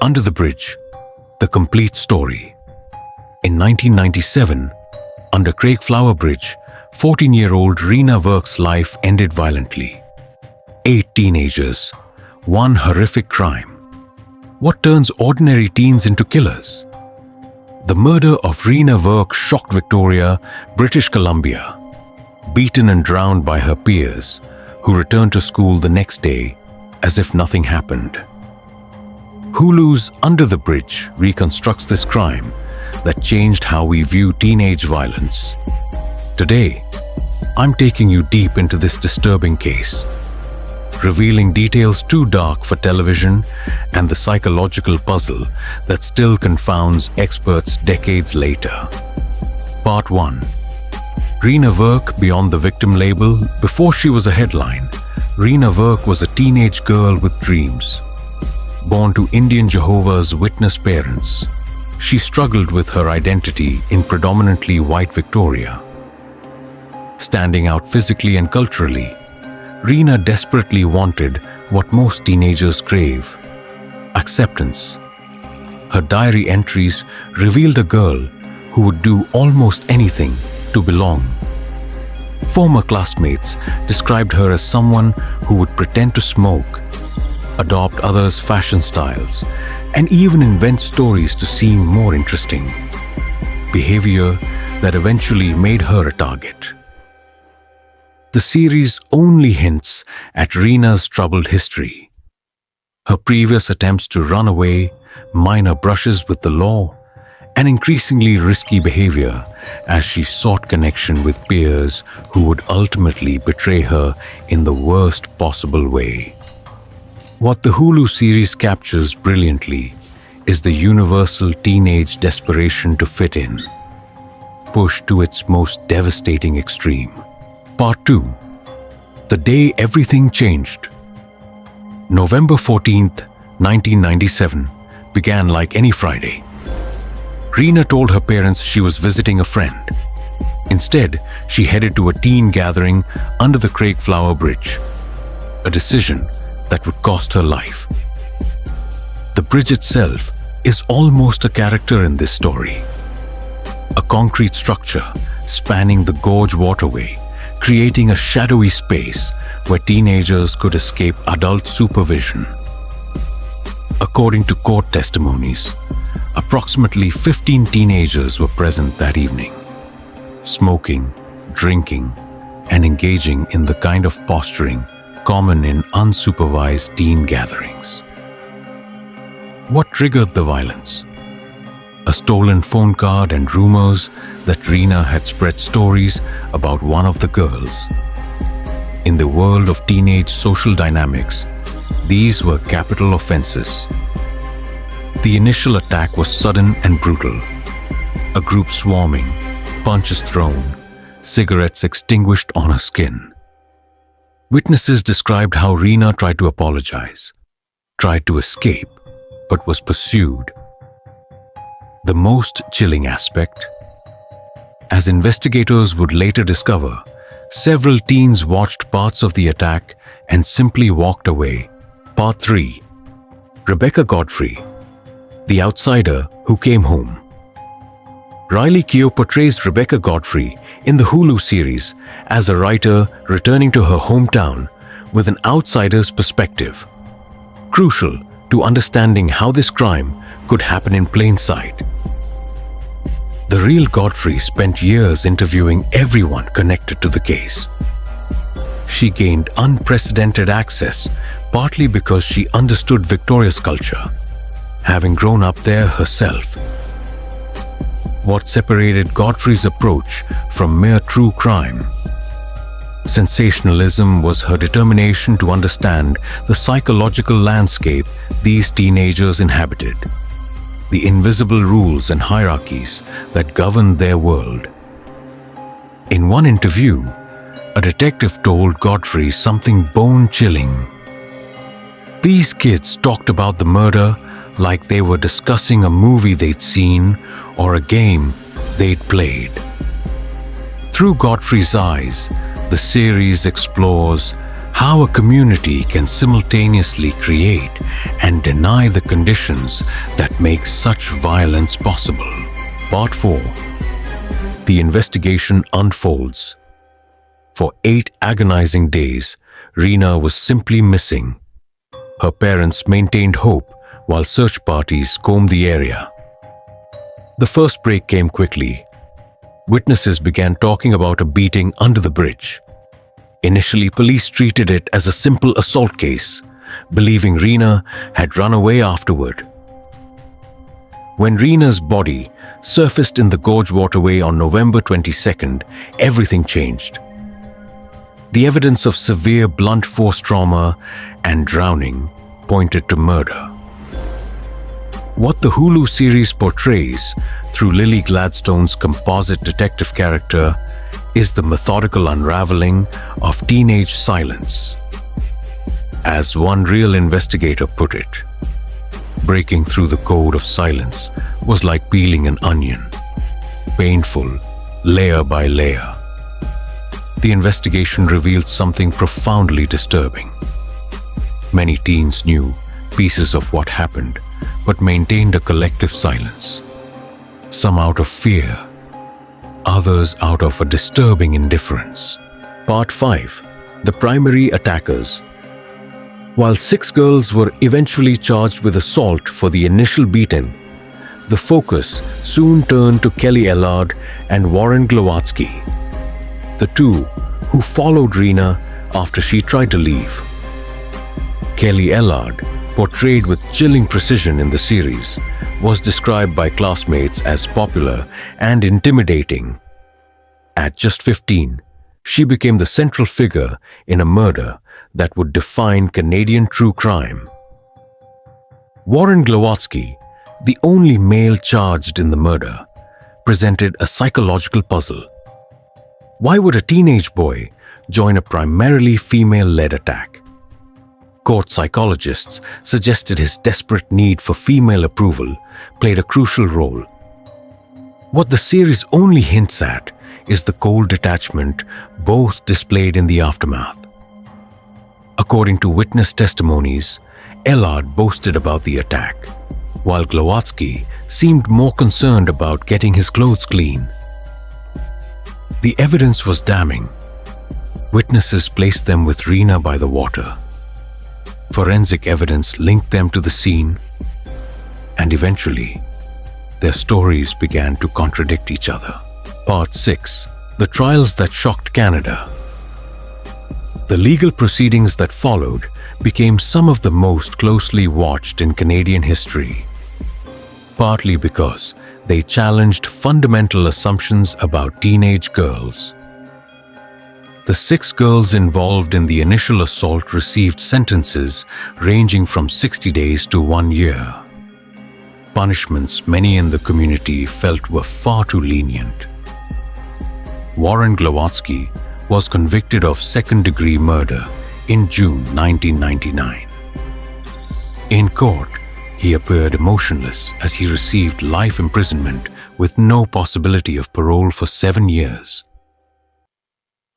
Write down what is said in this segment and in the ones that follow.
Under the Bridge, the complete story. In 1997, under Craigflower Bridge, 14-year-old Rena Work's life ended violently. 8 teenagers, one horrific crime. What turns ordinary teens into killers? The murder of Rena Work shocked Victoria, British Columbia. Beaten and drowned by her peers, who returned to school the next day as if nothing happened. Hulu's Under the Bridge reconstructs this crime that changed how we view teenage violence. Today, I'm taking you deep into this disturbing case, revealing details too dark for television and the psychological puzzle that still confounds experts decades later. Part 1. Rena Work beyond the victim label. Before she was a headline, Rena Work was a teenage girl with dreams. Born to Indian Jehovah's Witness parents, she struggled with her identity in predominantly white Victoria. Standing out physically and culturally, Rena desperately wanted what most teenagers crave: acceptance. Her diary entries revealed a girl who would do almost anything to belong. Former classmates described her as someone who would pretend to smoke, adopt others' fashion styles, and even invent stories to seem more interesting. Behavior that eventually made her a target. The series only hints at Rena's troubled history. Her previous attempts to run away, minor brushes with the law, and increasingly risky behavior as she sought connection with peers who would ultimately betray her in the worst possible way. What the Hulu series captures brilliantly is the universal teenage desperation to fit in, pushed to its most devastating extreme. Part 2. The Day Everything Changed. November 14th, 1997 began like any Friday. Rena told her parents she was visiting a friend. Instead, she headed to a teen gathering under the Craigflower Bridge, a decision that would cost her life. The bridge itself is almost a character in this story. A concrete structure spanning the gorge waterway, creating a shadowy space where teenagers could escape adult supervision. According to court testimonies, approximately 15 teenagers were present that evening, smoking, drinking, and engaging in the kind of posturing common in unsupervised teen gatherings. What triggered the violence? A stolen phone card and rumors that Rena had spread stories about one of the girls. In the world of teenage social dynamics, these were capital offenses. The initial attack was sudden and brutal. A group swarming, punches thrown, cigarettes extinguished on her skin. Witnesses described how Rena tried to apologize, tried to escape, but was pursued. The most chilling aspect, as investigators would later discover, several teens watched parts of the attack and simply walked away. Part 3. Rebecca Godfrey, the outsider who came home. Riley Keough portrays Rebecca Godfrey in the Hulu series as a writer returning to her hometown with an outsider's perspective, crucial to understanding how this crime could happen in plain sight. The real Godfrey spent years interviewing everyone connected to the case. She gained unprecedented access, partly because she understood Victoria's culture, having grown up there herself. What separated Godfrey's approach from mere true crime? Sensationalism was her determination to understand the psychological landscape these teenagers inhabited, the invisible rules and hierarchies that governed their world. In one interview, a detective told Godfrey something bone-chilling. These kids talked about the murder like they were discussing a movie they'd seen or a game they'd played. Through Godfrey's eyes, the series explores How a community can simultaneously create and deny the conditions that make such violence possible. Part 4. The investigation unfolds. For 8 agonizing days, Reena was simply missing. Her parents maintained hope while search parties combed the area. The first break came quickly. Witnesses began talking about a beating under the bridge. Initially, police treated it as a simple assault case, believing Reena had run away afterward. When Reena's body surfaced in the gorge waterway on November 22nd, everything changed. The evidence of severe blunt force trauma and drowning pointed to murder. What the Hulu series portrays through Lily Gladstone's composite detective character is the methodical unraveling of teenage silence. As one real investigator put it, breaking through the code of silence was like peeling an onion, painful, layer by layer. The investigation revealed something profoundly disturbing. Many teens knew pieces of what happened, but maintained a collective silence. Some out of fear, others out of a disturbing indifference. Part 5. The primary attackers. While 6 girls were eventually charged with assault for the initial beating, the focus soon turned to Kelly Ellard and Warren Glowatsky, the two who followed Reena after she tried to leave. Kelly Ellard, portrayed with chilling precision in the series, was described by classmates as popular and intimidating. At just 15, she became the central figure in a murder that would define Canadian true crime. Warren Glowatsky, the only male charged in the murder, presented a psychological puzzle. Why would a teenage boy join a primarily female-led attack? Court psychologists suggested his desperate need for female approval played a crucial role. What the series only hints at is the cold detachment both displayed in the aftermath. According to witness testimonies, Ellard boasted about the attack, while Glowatsky seemed more concerned about getting his clothes clean. The evidence was damning. Witnesses placed them with Reena by the water. Forensic evidence linked them to the scene, and eventually, their stories began to contradict each other. Part 6. The trials that shocked Canada. The legal proceedings that followed became some of the most closely watched in Canadian history, partly because they challenged fundamental assumptions about teenage girls. The 6 girls involved in the initial assault received sentences ranging from 60 days to 1 year. Punishments many in the community felt were far too lenient. Warren Glowatsky was convicted of second-degree murder in June 1999. In court, he appeared emotionless as he received life imprisonment with no possibility of parole for 7 years.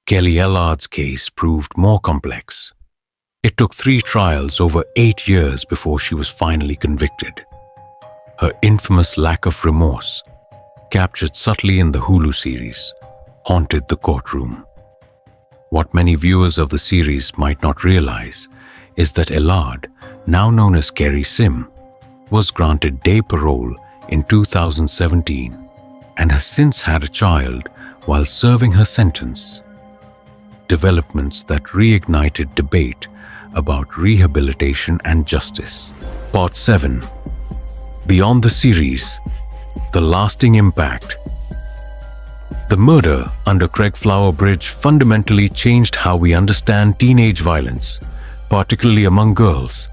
Kelly Ellard's case proved more complex. It took 3 trials over 8 years before she was finally convicted. Her infamous lack of remorse, captured subtly in the Hulu series, haunted the courtroom. What many viewers of the series might not realize is that Ellard, now known as Kerry Sim, was granted day parole in 2017 and has since had a child while serving her sentence. Developments that reignited debate about rehabilitation and justice. Part 7. Beyond the series, the lasting impact. The murder under Craig Flower Bridge fundamentally changed how we understand teenage violence, particularly among girls.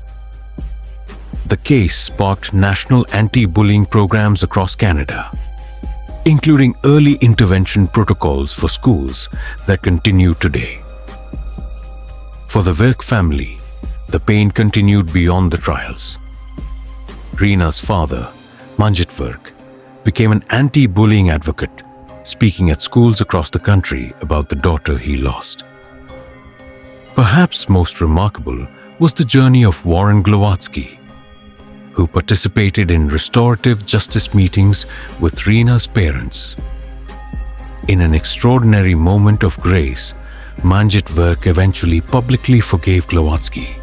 The case sparked national anti-bullying programs across Canada, including early intervention protocols for schools that continue today. For the Virk family, the pain continued beyond the trials. Reena's father, Manjit Virk, became an anti-bullying advocate, speaking at schools across the country about the daughter he lost. Perhaps most remarkable was the journey of Warren Glowatsky, who participated in restorative justice meetings with Rena's parents. In an extraordinary moment of grace, Manjit Virk eventually publicly forgave Glowatsky,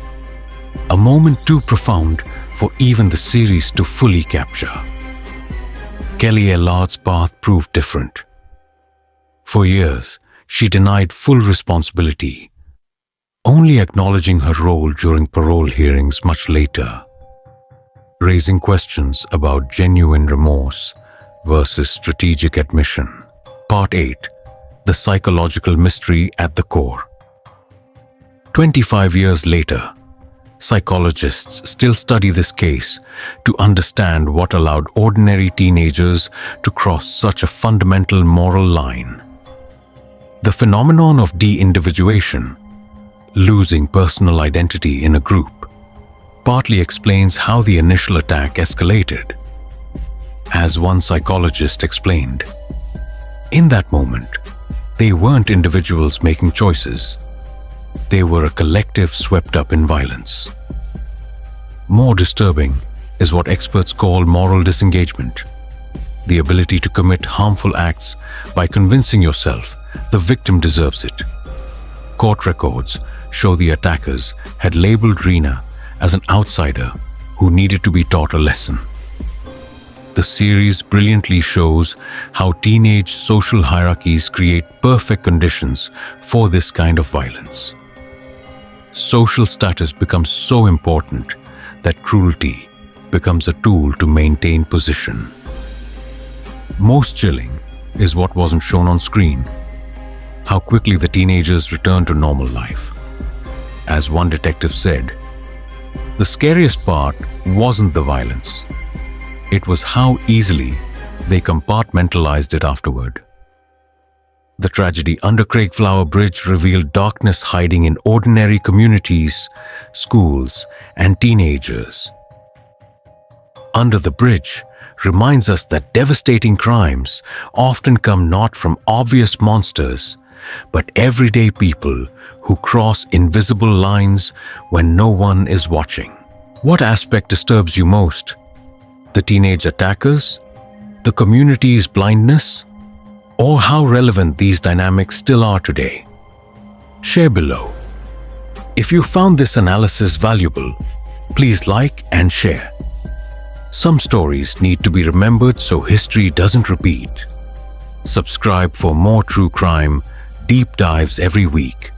a moment too profound for even the series to fully capture. Kelly Ellard's path proved different. For years, she denied full responsibility, only acknowledging her role during parole hearings much later, raising questions about genuine remorse versus strategic admission. Part 8. The psychological mystery at the core. 25 years later, psychologists still study this case to understand what allowed ordinary teenagers to cross such a fundamental moral line. The phenomenon of de-individuation, losing personal identity in a group, partly explains how the initial attack escalated. As one psychologist explained, in that moment, they weren't individuals making choices. They were a collective swept up in violence. More disturbing is what experts call moral disengagement, the ability to commit harmful acts by convincing yourself the victim deserves it. Court records show the attackers had labeled Rena as an outsider who needed to be taught a lesson. The series brilliantly shows how teenage social hierarchies create perfect conditions for this kind of violence. Social status becomes so important that cruelty becomes a tool to maintain position. Most chilling is what wasn't shown on screen, how quickly the teenagers returned to normal life. As one detective said, the scariest part wasn't the violence. It was how easily they compartmentalized it afterward. The tragedy under Craigflower Bridge revealed darkness hiding in ordinary communities, schools, and teenagers. Under the Bridge reminds us that devastating crimes often come not from obvious monsters, but everyday people who cross invisible lines when no one is watching. What aspect disturbs you most? The teenage attackers? The community's blindness? Or how relevant these dynamics still are today? Share below. If you found this analysis valuable, please like and share. Some stories need to be remembered so history doesn't repeat. Subscribe for more true crime deep dives every week.